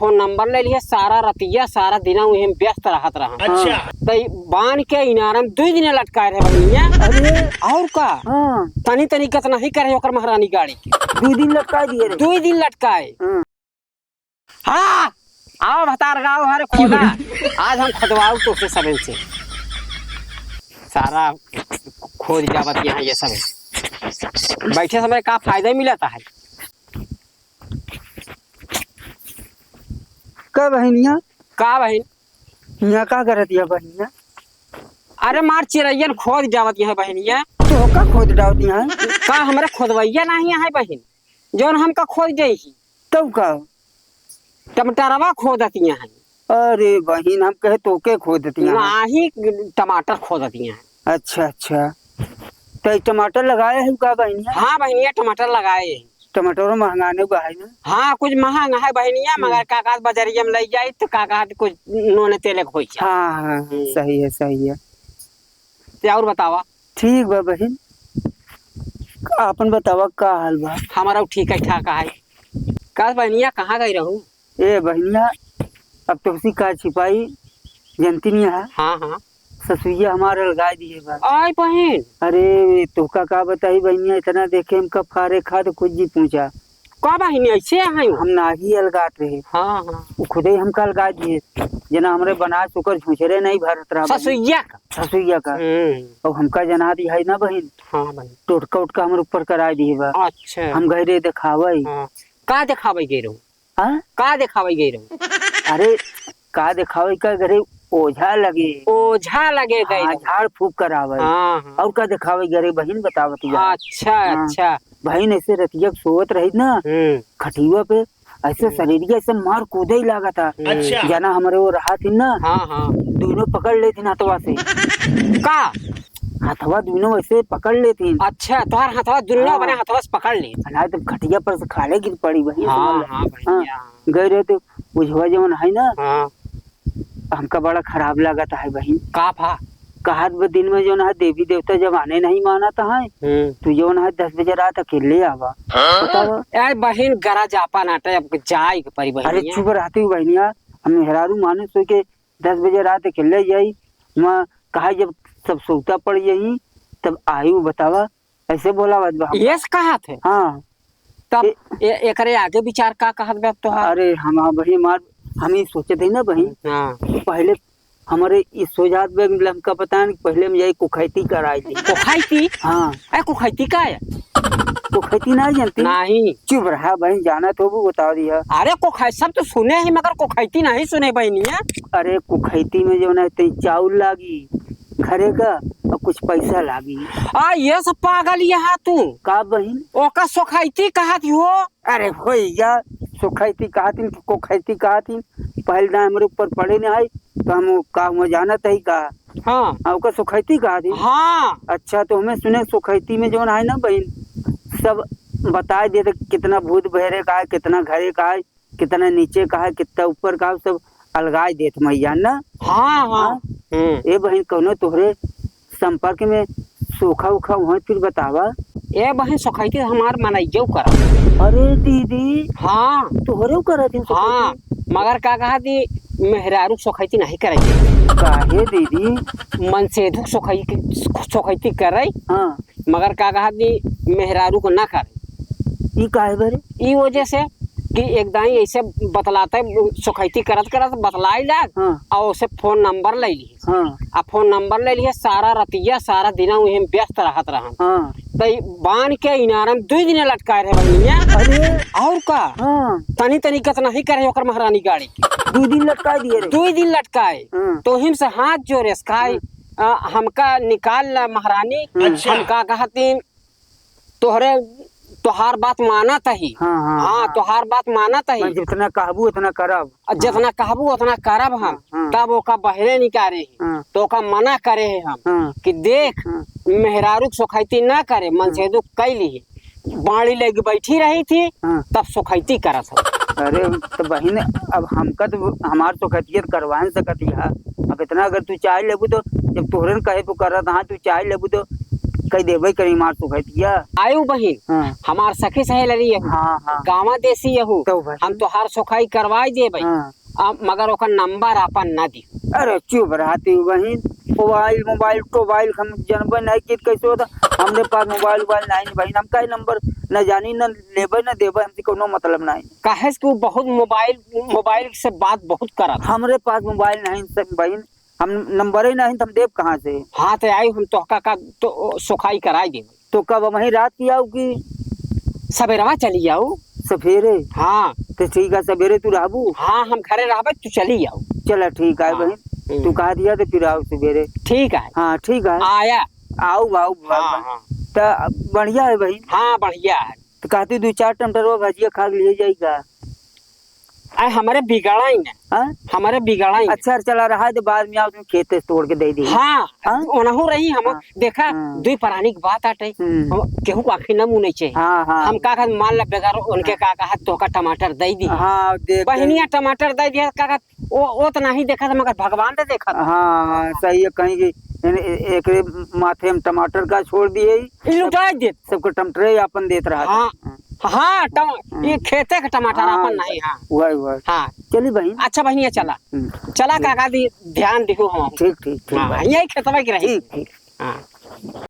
Phone number ले लिए, सारा रतिया सारा दिना वही में व्यस्त रहत रहा। अच्छा तो बांध के इनारम 2 दिन लटकाए रहे बहनिया। अरे और का हाँ तनी तनी कतना ही करे ओकर महारानी गाड़ी के 2 दिन लटका दिए रे। 2 दिन लटकाए। हाँ। हाँ आओ भतार गाँव हमारे खोदा। आज हम खोदवाऊ तो से सबन से सारा खोद जावत यहाँ ये सब बैठे समय का फायदा मिलता है। का बहनिया का बहन यहाँ का करत है बहनिया? अरे मार चिड़ैयन खोद जावत यहाँ बहनिया। तो का खोद डाल दिया है? का हमारे खोदवैया नहीं है बहन जौन हमका खोद जाई तब का? टमाटरवा खोदती है। अरे बहन हम कहे तो के खोद दिया है। नाही टमाटर खोदती है। अच्छा अच्छा तो टमाटर लगाए है का बहनिया? हाँ बहनिया टमाटर लगाए हैं। टमाटर महंगाने का है ना? हाँ कुछ महंगा है बहनिया मगर काका बाजारिया में ले जाए तो काका कुछ नोने तेले हो जाए। हाँ हाँ हाँ, सही है सही है। ते और बतावा। ठीक बा बहन अपन बतावा का हाल बा? हमारा ठीक है ठाक है। का बहनिया कहाँ गई रहूं? ए बहनिया अब तो उसी का छिपाई जनती नहीं है। हाँ हाँ ससुइया हमारे लगाए दिए बा। आय बहन अरे तो का बताई बहनिया इतना देखे हम कब फारे खा तो कुछ जी पूछा का बहनी ऐसे है हम नाही अलगात रहे। हाँ हाँ वो खुदे ही हमका अलगा दिए जना हमरे बना चुकर झुझरे नहीं भरत रहा ससुइया का। ससुइया का। और हमका जना दी है ना बहन हाँ बहन टोटका उटका हमारे ऊपर करा दिए बा। अच्छा हम गहरे दिखावे। हाँ का दिखावे गई रहूं? हाँ का दिखावे गई रहूं? अरे का दिखावे का घरे ओझा लगे। ओझा लगे गई हाँ, रहूं। झाड़ फूक करावे। हाँ हाँ और का दिखावे घरे बहन बतावती है। अच्छा हाँ। अच्छा बहन ऐसे रतिया सोवत रही ना खटिवा पे ऐसे शरीर ऐसे मार कूदे ही लगा था। अच्छा जना हमारे वो रहा थी ना हाँ हाँ दोनों पकड़ लेती हथवा से। का हथवा दोनों ऐसे पकड़ लेती। अच्छा तुम्हार हथवा दुन्नो हाँ। बने हथवा से पकड़ ली। अनाज तो खटिया पर से खाले गिर पड़ी वही। हाँ हाँ भैया गए रहे तो बुझवा जवन है ना हाँ हमका बड़ा खराब लगा था है बहन। का फा कहत बा दिन में जो है देवी देवता जमाने नहीं माना था है तू जो है 10 बजे रात अकेले आवा बतावा। ए बहन गरा जापा नाटे अब जाए के परी अरे बहनिया। चुप रहती हूँ बहनिया हम हेरारू माने सो के 10 बजे रात अकेले जाई वहाँ कहा जब सब सोता पड़ जाई तब आई बतावा ऐसे बोला बात बा। यस कहा थे हाँ तब एकरे आगे विचार का कहत बे तो। अरे हम बहन मार हम ही सोचे थे ना बहन हाँ पहले हमारे इस सोजात में हमका पता नहीं पहले में यही कुखैती कराई थी। कुखैती? हाँ ए कुखैती का है? कुखैती नहीं जानती? नहीं चुप रहा बहन जाना तो वो बता दिया। अरे कुखै सब तो सुने ही मगर कुखैती नहीं सुने बहनिया। अरे कुखैती में जो ना चाउल लागी घरे का और कुछ पैसा लागी। ये सब पागल यहाँ तू का बहन? ओका सुखैती कहत हो? अरे हो या सुखैती कहती कुखैती कहती पहले ना हमारे ऊपर पड़े नहीं आई तो हम का हम जाना ही का हाँ ओका सुखैती कहती। हाँ अच्छा तो हमें सुने सुखैती में जो है ना बहन सब बता दे कितना भूत बहरे का है कितना घरे का है कितना नीचे का है कितना ऊपर का है सब अलगाई देत मैया ना। हाँ हाँ ए बहन कौनो तोहरे संपर्क में सूखा उखा हो फिर बतावा। ए बहन सुखैती हमार मनैयो कर। अरे दीदी हाँ तोहरे करा थी हाँ मगर का कहा थी मेहरारू सुखैती नहीं करे। काहे दीदी? मन से धुक सुखैती करे हाँ मगर का कहा थी मेहरारू को ना करे। ई काहे बरे? ई वजह से कि एक दाई ऐसे बतलाते सुखैती करत करत बतलाई लाग। हाँ और उसे फोन नंबर ले ली। हाँ आ फोन नंबर ले लिए सारा रतिया सारा दिना वही में व्यस्त रहत रहा। हाँ तो बांध के इनारम 2 दिन लटकाए रहे बहनिया। अरे और का हाँ तनी तनी कतना ही करे ओकर महारानी गाड़ी के 2 दिन लटका दिए रे। 2 दिन लटकाए। हाँ। तो हिम से हाथ जोड़े खाए हमका निकाल ला महारानी। अच्छा। हमका कहती तोहरे तोहार बात माना तही। हाँ हाँ हाँ तोहार बात माना तही मैं जितना कहबू उतना करब। जितना कहबू उतना करब हम। हाँ। तब ओका बहरे निकाले है हाँ तो ओका मना करे है हम हाँ कि देख हाँ। मेहरारू सुखैती ना करे मन से दुख कैली बाड़ी लेके बैठी रही थी हाँ। तब सुखैती करत हो। अरे तो बहन अब हमका तो हमार तो खतियत करवा नहीं सकती है। अब इतना अगर तू चाय लेबू तो जब तोहरन कहे तो करत हाँ तू चाय लेबू तो कई देवे करी मार सुखैतिया। आयु बहिन हाँ हमार सखी सहेली यहू हाँ हाँ गाँव देसी यहू तो भाई हम तोहार सुखाई करवाई देबै हाँ। मगर ओकर नंबर अपन न दी। अरे चुप रहती बहन, मोबाइल मोबाइल मोबाइल हम जनबे नहीं कि कैसे होता। हमरे पास मोबाइल मोबाइल नहीं बहन, हम का नंबर न जानी न लेबे न देबे, हमसे कोनो मतलब नहीं। काहे कि वो बहुत मोबाइल से बात बहुत करत। हमरे पास मोबाइल नहीं सब बहन, हम नंबर ही नहीं, हम देव कहाँ से। हाँ तो आई हम तोहका का तो सुखाई कराई देबै। तो कब वही रात की आओ कि सवेरवा चली आओ। सवेरे? हाँ तो ठीक है, सवेरे तू रहबू? हाँ हम घरे रहबै, तू चली आओ। चला ठीक है हाँ। बहन, तू कहा दिया तो फिर आओ सवेरे। ठीक है। हाँ ठीक है, आया। आओ आओ। हाँ हाँ तो बढ़िया है बहन। हाँ बढ़िया है। तो कहती 2-4 टमाटर भजिया खा के लिए जाएगा। अरे हमारे बिगड़ा ही ना, हाँ हमारे बिगड़ा ही। अच्छा चला रहा है तो बाद में आओ तुम खेत से तोड़ के दे दी। हाँ हाँ? ओनहु रही हम हाँ। देखा हाँ। दुई प्राणी की बात आटे केहू को आखिर न मुने चाहिए। हाँ हाँ हम का मान ला बेगर उनके का कहा तो का टमाटर दे दी। हाँ देख बहनिया टमाटर दे दिया का वो तो नहीं देखा था मगर भगवान ने देखा था। हाँ सही है, कहीं की एक माथे में टमाटर का छोड़ दिए, लुटा दे सबको टमाटर ही अपन देत रहा। हाँ हाँ ये खेते का टमाटर अपन नहीं। हाँ वही हाँ चली बहन। अच्छा बहनिया चला चला काका दी ध्यान दिखो हम। ठीक ठीक ठीक हाँ यही खेतवा की रही। ठीक ठीक। हाँ